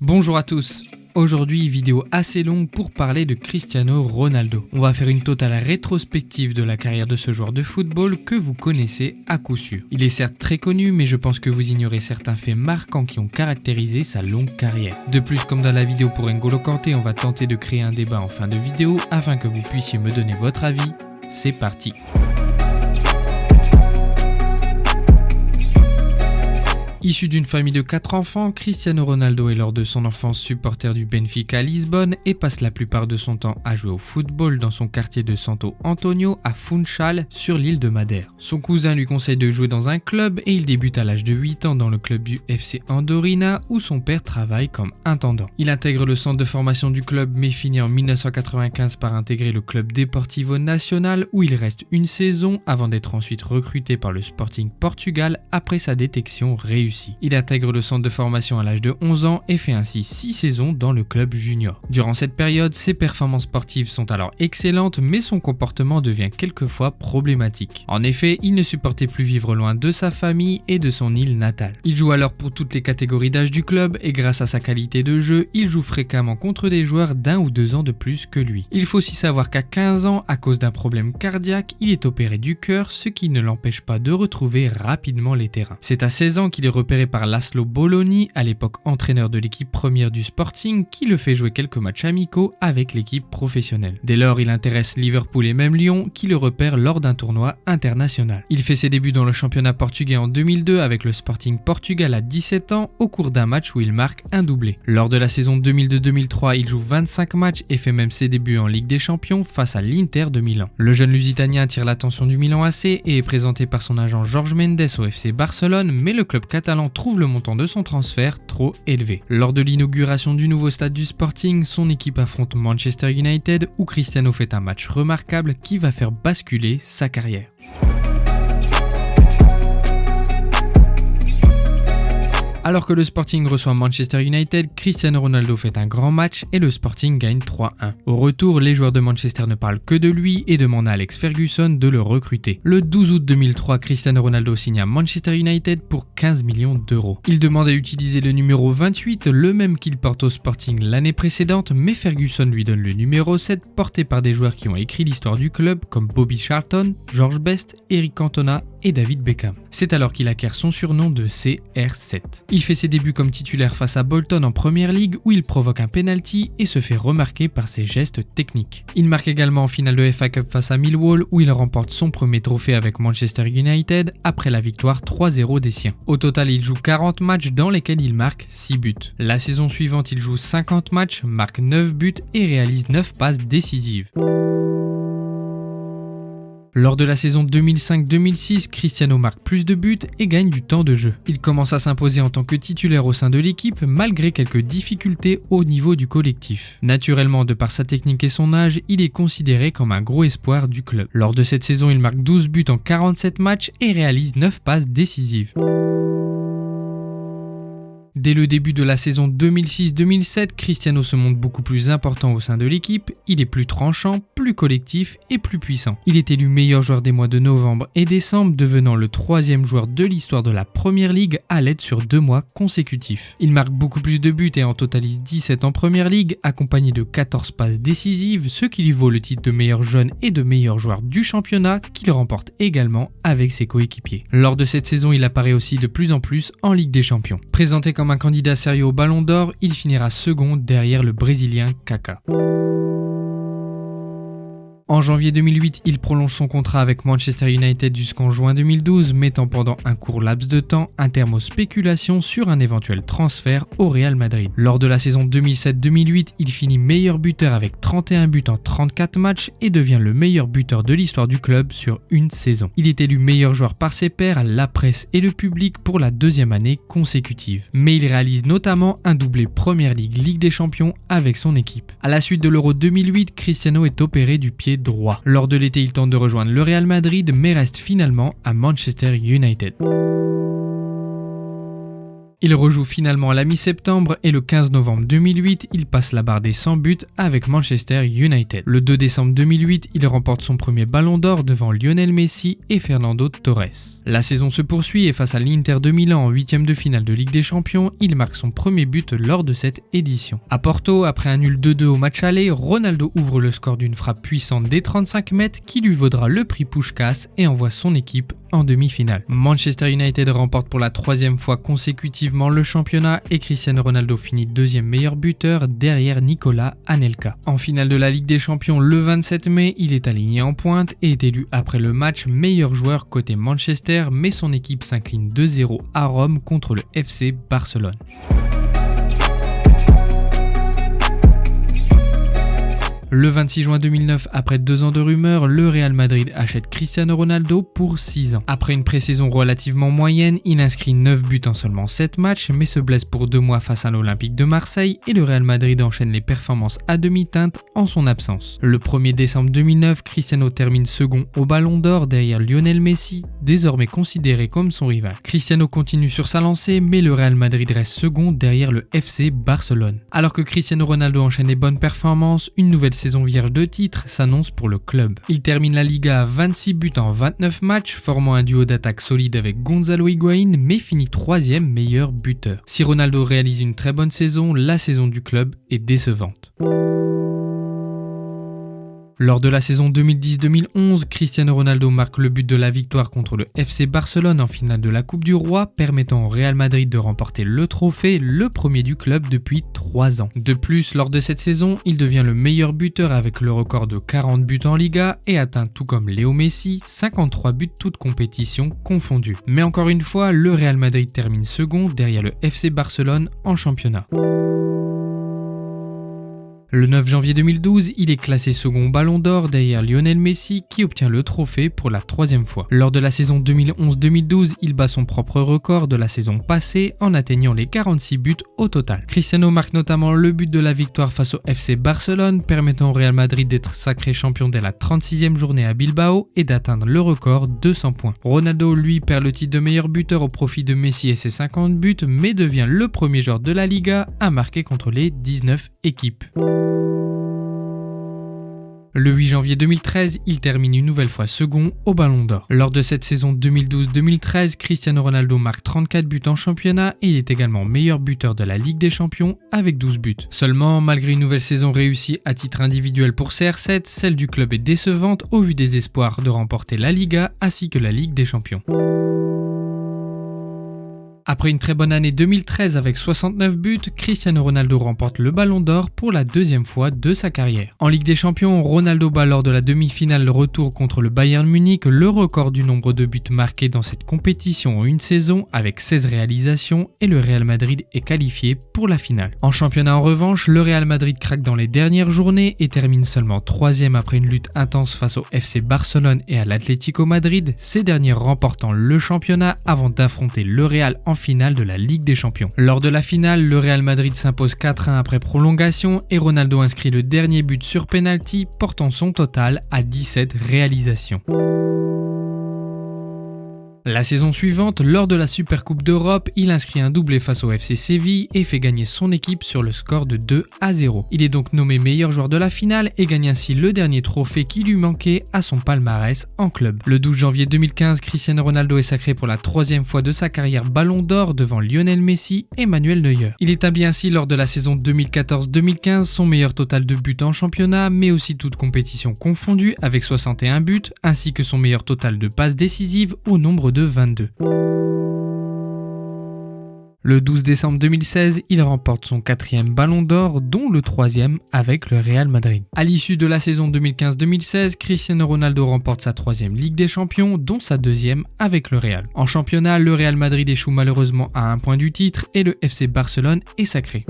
Bonjour à tous. Aujourd'hui, vidéo assez longue pour parler de Cristiano Ronaldo. On va faire une totale rétrospective de la carrière de ce joueur de football que vous connaissez à coup sûr. Il est certes très connu, mais je pense que vous ignorez certains faits marquants qui ont caractérisé sa longue carrière. De plus, comme dans la vidéo pour N'Golo Kanté, on va tenter de créer un débat en fin de vidéo afin que vous puissiez me donner votre avis. C'est parti. Issu d'une famille de 4 enfants, Cristiano Ronaldo est lors de son enfance supporter du Benfica à Lisbonne et passe la plupart de son temps à jouer au football dans son quartier de Santo Antonio à Funchal sur l'île de Madère. Son cousin lui conseille de jouer dans un club et il débute à l'âge de 8 ans dans le club du FC Andorina où son père travaille comme intendant. Il intègre le centre de formation du club mais finit en 1995 par intégrer le club Deportivo Nacional où il reste une saison avant d'être ensuite recruté par le Sporting Portugal après sa détection réussie. Il intègre le centre de formation à l'âge de 11 ans et fait ainsi 6 saisons dans le club junior. Durant cette période, ses performances sportives sont alors excellentes, mais son comportement devient quelquefois problématique. En effet, il ne supportait plus vivre loin de sa famille et de son île natale. Il joue alors pour toutes les catégories d'âge du club et grâce à sa qualité de jeu, il joue fréquemment contre des joueurs d'1 ou 2 ans de plus que lui. Il faut aussi savoir qu'à 15 ans, à cause d'un problème cardiaque, il est opéré du cœur, ce qui ne l'empêche pas de retrouver rapidement les terrains. C'est à 16 ans qu'il est repéré par Laszlo Bologna, à l'époque entraîneur de l'équipe première du Sporting, qui le fait jouer quelques matchs amicaux avec l'équipe professionnelle. Dès lors, il intéresse Liverpool et même Lyon, qui le repèrent lors d'un tournoi international. Il fait ses débuts dans le championnat portugais en 2002 avec le Sporting Portugal à 17 ans, au cours d'un match où il marque un doublé. Lors de la saison 2002-2003, il joue 25 matchs et fait même ses débuts en Ligue des Champions face à l'Inter de Milan. Le jeune Lusitanien attire l'attention du Milan AC et est présenté par son agent Jorge Mendes au FC Barcelone, mais le club catalan trouve le montant de son transfert trop élevé. Lors de l'inauguration du nouveau stade du Sporting, son équipe affronte Manchester United où Cristiano fait un match remarquable qui va faire basculer sa carrière. Alors que le Sporting reçoit Manchester United, Cristiano Ronaldo fait un grand match et le Sporting gagne 3-1. Au retour, les joueurs de Manchester ne parlent que de lui et demandent à Alex Ferguson de le recruter. Le 12 août 2003, Cristiano Ronaldo signe à Manchester United pour 15 millions d'euros. Il demande à utiliser le numéro 28, le même qu'il porte au Sporting l'année précédente, mais Ferguson lui donne le numéro 7 porté par des joueurs qui ont écrit l'histoire du club comme Bobby Charlton, George Best, Eric Cantona et David Beckham. C'est alors qu'il acquiert son surnom de CR7. Il fait ses débuts comme titulaire face à Bolton en Premier League où il provoque un penalty et se fait remarquer par ses gestes techniques. Il marque également en finale de FA Cup face à Millwall où il remporte son premier trophée avec Manchester United après la victoire 3-0 des siens. Au total, il joue 40 matchs dans lesquels il marque 6 buts. La saison suivante, il joue 50 matchs, marque 9 buts et réalise 9 passes décisives. Lors de la saison 2005-2006, Cristiano marque plus de buts et gagne du temps de jeu. Il commence à s'imposer en tant que titulaire au sein de l'équipe malgré quelques difficultés au niveau du collectif. Naturellement, de par sa technique et son âge, il est considéré comme un gros espoir du club. Lors de cette saison, il marque 12 buts en 47 matchs et réalise 9 passes décisives. Dès le début de la saison 2006-2007, Cristiano se montre beaucoup plus important au sein de l'équipe, il est plus tranchant, plus collectif et plus puissant. Il est élu meilleur joueur des mois de novembre et décembre, devenant le 3e joueur de l'histoire de la Premier League à l'aide sur 2 mois consécutifs. Il marque beaucoup plus de buts et en totalise 17 en Premier League, accompagné de 14 passes décisives, ce qui lui vaut le titre de meilleur jeune et de meilleur joueur du championnat, qu'il remporte également avec ses coéquipiers. Lors de cette saison, il apparaît aussi de plus en plus en Ligue des Champions. Présenté comme un candidat sérieux au Ballon d'Or, il finira second derrière le Brésilien Kaká. En janvier 2008, il prolonge son contrat avec Manchester United jusqu'en juin 2012, mettant pendant un court laps de temps un terme aux spéculations sur un éventuel transfert au Real Madrid. Lors de la saison 2007-2008, il finit meilleur buteur avec 31 buts en 34 matchs et devient le meilleur buteur de l'histoire du club sur une saison. Il est élu meilleur joueur par ses pairs, la presse et le public pour la 2e année consécutive. Mais il réalise notamment un doublé Premier League, Ligue des Champions avec son équipe. À la suite de l'Euro 2008, Cristiano est opéré du pied droit. Lors de l'été, il tente de rejoindre le Real Madrid mais reste finalement à Manchester United. Il rejoue finalement à la mi-septembre et le 15 novembre 2008, il passe la barre des 100 buts avec Manchester United. Le 2 décembre 2008, il remporte son premier ballon d'or devant Lionel Messi et Fernando Torres. La saison se poursuit et face à l'Inter de Milan en 8e de finale de Ligue des Champions, il marque son premier but lors de cette édition. À Porto, après un nul 2-2 au match aller, Ronaldo ouvre le score d'une frappe puissante des 35 mètres qui lui vaudra le prix Puskás et envoie son équipe en demi-finale. Manchester United remporte pour la 3e fois consécutivement le championnat et Cristiano Ronaldo finit 2e meilleur buteur derrière Nicolas Anelka. En finale de la Ligue des Champions le 27 mai, il est aligné en pointe et est élu après le match meilleur joueur côté Manchester, mais son équipe s'incline 2-0 à Rome contre le FC Barcelone. Le 26 juin 2009, après 2 ans de rumeurs, le Real Madrid achète Cristiano Ronaldo pour 6 ans. Après une pré-saison relativement moyenne, il inscrit 9 buts en seulement 7 matchs, mais se blesse pour 2 mois face à l'Olympique de Marseille et le Real Madrid enchaîne les performances à demi-teinte en son absence. Le 1er décembre 2009, Cristiano termine second au Ballon d'Or derrière Lionel Messi, désormais considéré comme son rival. Cristiano continue sur sa lancée, mais le Real Madrid reste second derrière le FC Barcelone. Alors que Cristiano Ronaldo enchaîne les bonnes performances, une nouvelle saison vierge de titres s'annonce pour le club. Il termine la Liga à 26 buts en 29 matchs, formant un duo d'attaque solide avec Gonzalo Higuaín, mais finit 3e meilleur buteur. Si Ronaldo réalise une très bonne saison, la saison du club est décevante. Lors de la saison 2010-2011, Cristiano Ronaldo marque le but de la victoire contre le FC Barcelone en finale de la Coupe du Roi, permettant au Real Madrid de remporter le trophée, le premier du club depuis 3 ans. De plus, lors de cette saison, il devient le meilleur buteur avec le record de 40 buts en Liga et atteint, tout comme Léo Messi, 53 buts toutes compétitions confondues. Mais encore une fois, le Real Madrid termine second derrière le FC Barcelone en championnat. Le 9 janvier 2012, il est classé second Ballon d'Or derrière Lionel Messi qui obtient le trophée pour la 3e fois. Lors de la saison 2011-2012, il bat son propre record de la saison passée en atteignant les 46 buts au total. Cristiano marque notamment le but de la victoire face au FC Barcelone, permettant au Real Madrid d'être sacré champion dès la 36e journée à Bilbao et d'atteindre le record 200 points. Ronaldo, lui, perd le titre de meilleur buteur au profit de Messi et ses 50 buts, mais devient le premier joueur de la Liga à marquer contre les 19 équipes. Le 8 janvier 2013, il termine une nouvelle fois second au Ballon d'Or. Lors de cette saison 2012-2013, Cristiano Ronaldo marque 34 buts en championnat et il est également meilleur buteur de la Ligue des Champions avec 12 buts. Seulement, malgré une nouvelle saison réussie à titre individuel pour CR7, celle du club est décevante au vu des espoirs de remporter la Liga ainsi que la Ligue des Champions. Après une très bonne année 2013 avec 69 buts, Cristiano Ronaldo remporte le Ballon d'Or pour la 2e fois de sa carrière. En Ligue des Champions, Ronaldo bat lors de la demi-finale retour contre le Bayern Munich le record du nombre de buts marqués dans cette compétition en une saison avec 16 réalisations et le Real Madrid est qualifié pour la finale. En championnat en revanche, le Real Madrid craque dans les dernières journées et termine seulement 3e après une lutte intense face au FC Barcelone et à l'Atlético Madrid, ces derniers remportant le championnat avant d'affronter le Real en finale de la Ligue des Champions. Lors de la finale, le Real Madrid s'impose 4-1 après prolongation et Ronaldo inscrit le dernier but sur penalty, portant son total à 17 réalisations. La saison suivante, lors de la Supercoupe d'Europe, il inscrit un doublé face au FC Séville et fait gagner son équipe sur le score de 2-0. Il est donc nommé meilleur joueur de la finale et gagne ainsi le dernier trophée qui lui manquait à son palmarès en club. Le 12 janvier 2015, Cristiano Ronaldo est sacré pour la 3e fois de sa carrière Ballon d'Or devant Lionel Messi et Manuel Neuer. Il établit ainsi lors de la saison 2014-2015 son meilleur total de buts en championnat, mais aussi toutes compétitions confondues avec 61 buts, ainsi que son meilleur total de passes décisives au nombre de 22. Le 12 décembre 2016, il remporte son 4e Ballon d'Or, dont le 3e avec le Real Madrid. À l'issue de la saison 2015-2016, Cristiano Ronaldo remporte sa 3e Ligue des Champions, dont sa 2e avec le Real. En championnat, le Real Madrid échoue malheureusement à 1 point du titre et le FC Barcelone est sacré.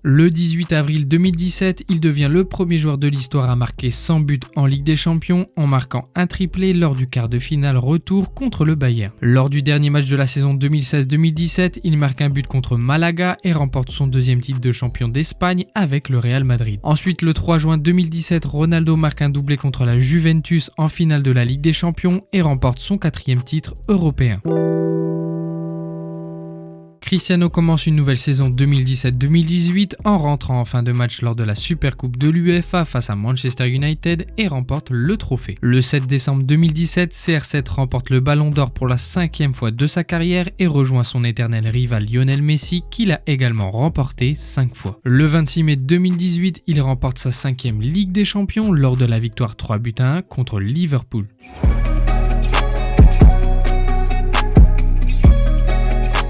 Le 18 avril 2017, il devient le premier joueur de l'histoire à marquer 100 buts en Ligue des Champions en marquant un triplé lors du quart de finale retour contre le Bayern. Lors du dernier match de la saison 2016-2017, il marque un but contre Malaga et remporte son 2e titre de champion d'Espagne avec le Real Madrid. Ensuite, le 3 juin 2017, Ronaldo marque un doublé contre la Juventus en finale de la Ligue des Champions et remporte son 4e titre européen. Cristiano commence une nouvelle saison 2017-2018 en rentrant en fin de match lors de la Supercoupe de l'UEFA face à Manchester United et remporte le trophée. Le 7 décembre 2017, CR7 remporte le Ballon d'Or pour la 5e fois de sa carrière et rejoint son éternel rival Lionel Messi qui l'a également remporté 5 fois. Le 26 mai 2018, il remporte sa 5e Ligue des Champions lors de la victoire 3-1 contre Liverpool.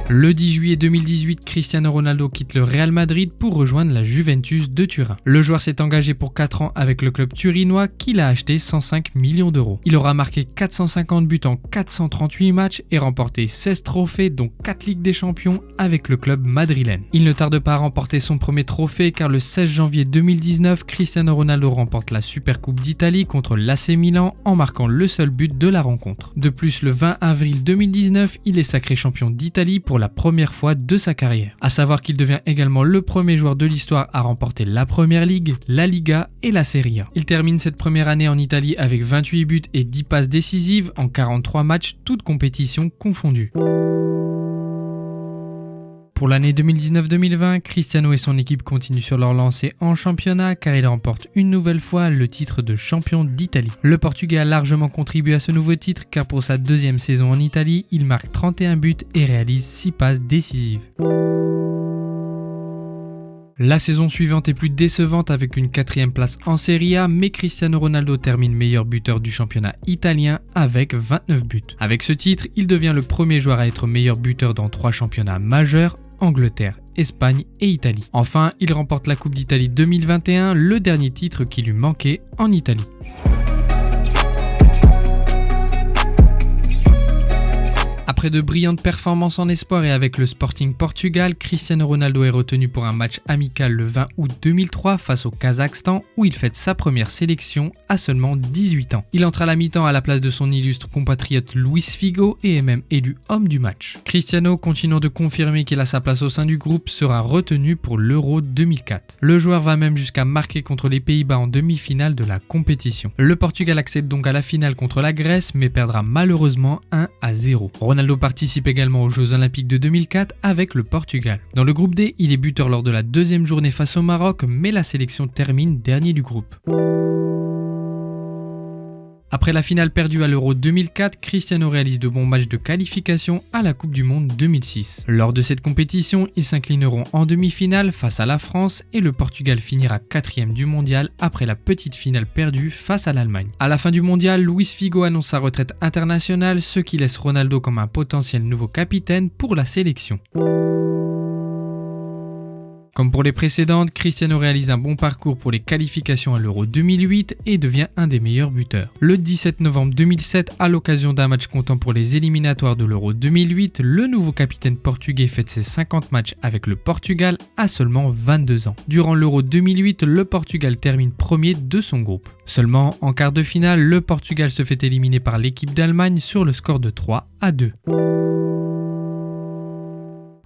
Le 10 juillet 2018, Cristiano Ronaldo quitte le Real Madrid pour rejoindre la Juventus de Turin. Le joueur s'est engagé pour 4 ans avec le club turinois qu'il a acheté 105 millions d'euros. Il aura marqué 450 buts en 438 matchs et remporté 16 trophées dont 4 Ligues des Champions avec le club madrilène. Il ne tarde pas à remporter son premier trophée car le 16 janvier 2019, Cristiano Ronaldo remporte la Supercoupe d'Italie contre l'AC Milan en marquant le seul but de la rencontre. De plus, le 20 avril 2019, il est sacré champion d'Italie pour la première fois de sa carrière. À savoir qu'il devient également le premier joueur de l'histoire à remporter la Première Ligue, la Liga et la Serie A. Il termine cette première année en Italie avec 28 buts et 10 passes décisives en 43 matchs, toutes compétitions confondues. Pour l'année 2019-2020, Cristiano et son équipe continuent sur leur lancée en championnat car il remporte une nouvelle fois le titre de champion d'Italie. Le Portugais a largement contribué à ce nouveau titre car pour sa deuxième saison en Italie, il marque 31 buts et réalise 6 passes décisives. La saison suivante est plus décevante avec une 4e place en Serie A, mais Cristiano Ronaldo termine meilleur buteur du championnat italien avec 29 buts. Avec ce titre, il devient le premier joueur à être meilleur buteur dans 3 championnats majeurs, Angleterre, Espagne et Italie. Enfin, il remporte la Coupe d'Italie 2021, le dernier titre qui lui manquait en Italie. Après de brillantes performances en espoir et avec le Sporting Portugal, Cristiano Ronaldo est retenu pour un match amical le 20 août 2003 face au Kazakhstan où il fête sa première sélection à seulement 18 ans. Il entre à la mi-temps à la place de son illustre compatriote Luis Figo et est même élu homme du match. Cristiano, continuant de confirmer qu'il a sa place au sein du groupe, sera retenu pour l'Euro 2004. Le joueur va même jusqu'à marquer contre les Pays-Bas en demi-finale de la compétition. Le Portugal accède donc à la finale contre la Grèce mais perdra malheureusement 1-0. Ronaldo participe également aux Jeux Olympiques de 2004 avec le Portugal. Dans le groupe D, il est buteur lors de la 2e journée face au Maroc, mais la sélection termine dernier du groupe. Après la finale perdue à l'Euro 2004, Cristiano réalise de bons matchs de qualification à la Coupe du Monde 2006. Lors de cette compétition, ils s'inclineront en demi-finale face à la France et le Portugal finira 4e du mondial après la petite finale perdue face à l'Allemagne. À la fin du mondial, Luis Figo annonce sa retraite internationale, ce qui laisse Ronaldo comme un potentiel nouveau capitaine pour la sélection. Comme pour les précédentes, Cristiano réalise un bon parcours pour les qualifications à l'Euro 2008 et devient un des meilleurs buteurs. Le 17 novembre 2007, à l'occasion d'un match comptant pour les éliminatoires de l'Euro 2008, le nouveau capitaine portugais fête ses 50 matchs avec le Portugal à seulement 22 ans. Durant l'Euro 2008, le Portugal termine premier de son groupe. Seulement, en quart de finale, le Portugal se fait éliminer par l'équipe d'Allemagne sur le score de 3-2.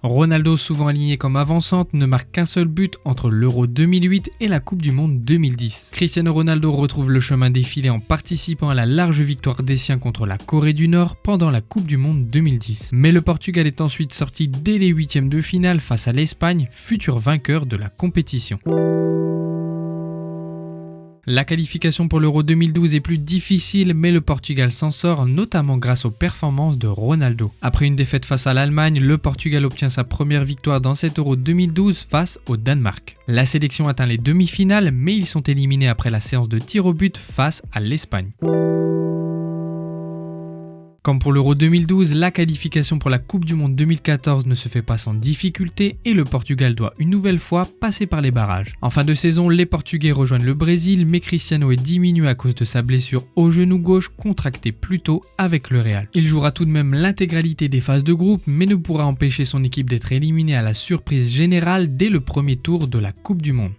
Ronaldo, souvent aligné comme avant-centre, ne marque qu'un seul but entre l'Euro 2008 et la Coupe du Monde 2010. Cristiano Ronaldo retrouve le chemin défilé en participant à la large victoire des siens contre la Corée du Nord pendant la Coupe du Monde 2010. Mais le Portugal est ensuite sorti dès les 8e de finale face à l'Espagne, futur vainqueur de la compétition. La qualification pour l'Euro 2012 est plus difficile, mais le Portugal s'en sort, notamment grâce aux performances de Ronaldo. Après une défaite face à l'Allemagne, le Portugal obtient sa première victoire dans cet Euro 2012 face au Danemark. La sélection atteint les demi-finales, mais ils sont éliminés après la séance de tir au but face à l'Espagne. Comme pour l'Euro 2012, la qualification pour la Coupe du Monde 2014 ne se fait pas sans difficulté et le Portugal doit une nouvelle fois passer par les barrages. En fin de saison, les Portugais rejoignent le Brésil, mais Cristiano est diminué à cause de sa blessure au genou gauche contractée plus tôt avec le Real. Il jouera tout de même l'intégralité des phases de groupe, mais ne pourra empêcher son équipe d'être éliminée à la surprise générale dès le premier tour de la Coupe du Monde.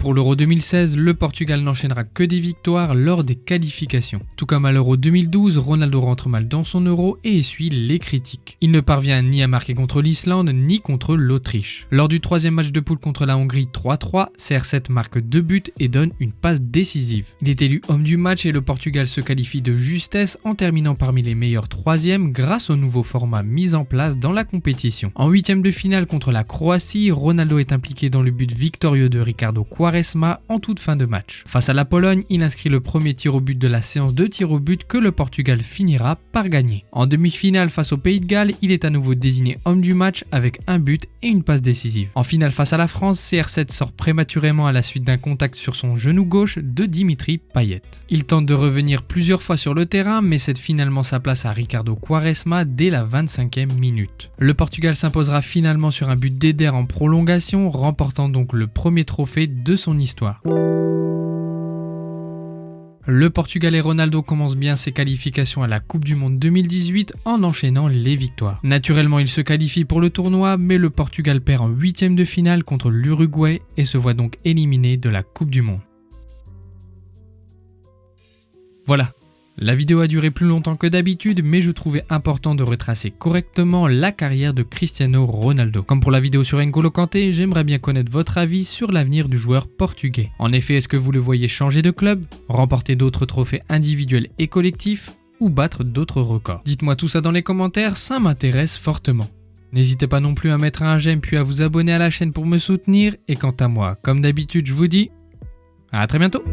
pour l'Euro 2016, le Portugal n'enchaînera que des victoires lors des qualifications. Tout comme à l'Euro 2012, Ronaldo rentre mal dans son Euro et essuie les critiques. Il ne parvient ni à marquer contre l'Islande ni contre l'Autriche. Lors du troisième match de poule contre la Hongrie 3-3, CR7 marque 2 buts et donne une passe décisive. Il est élu homme du match et le Portugal se qualifie de justesse en terminant parmi les meilleurs troisièmes grâce au nouveau format mis en place dans la compétition. En huitième de finale contre la Croatie, Ronaldo est impliqué dans le but victorieux de Ricardo Quaresma en toute fin de match. Face à la Pologne, il inscrit le premier tir au but de la séance de tir au but que le Portugal finira par gagner. En demi-finale face au Pays de Galles, il est à nouveau désigné homme du match avec un but et une passe décisive. En finale face à la France, CR7 sort prématurément à la suite d'un contact sur son genou gauche de Dimitri Payet. Il tente de revenir plusieurs fois sur le terrain mais cède finalement sa place à Ricardo Quaresma dès la 25e minute. Le Portugal s'imposera finalement sur un but d'Eder en prolongation, remportant donc le premier trophée de son histoire. Le Portugal et Ronaldo commencent bien ses qualifications à la Coupe du Monde 2018 en enchaînant les victoires. Naturellement, il se qualifie pour le tournoi, mais le Portugal perd en huitième de finale contre l'Uruguay et se voit donc éliminé de la Coupe du Monde. Voilà. La vidéo a duré plus longtemps que d'habitude, mais je trouvais important de retracer correctement la carrière de Cristiano Ronaldo. Comme pour la vidéo sur N'Golo Kanté, j'aimerais bien connaître votre avis sur l'avenir du joueur portugais. En effet, est-ce que vous le voyez changer de club, remporter d'autres trophées individuels et collectifs, ou battre d'autres records? Dites-moi tout ça dans les commentaires, ça m'intéresse fortement. N'hésitez pas non plus à mettre un j'aime puis à vous abonner à la chaîne pour me soutenir, et quant à moi, comme d'habitude, je vous dis à très bientôt.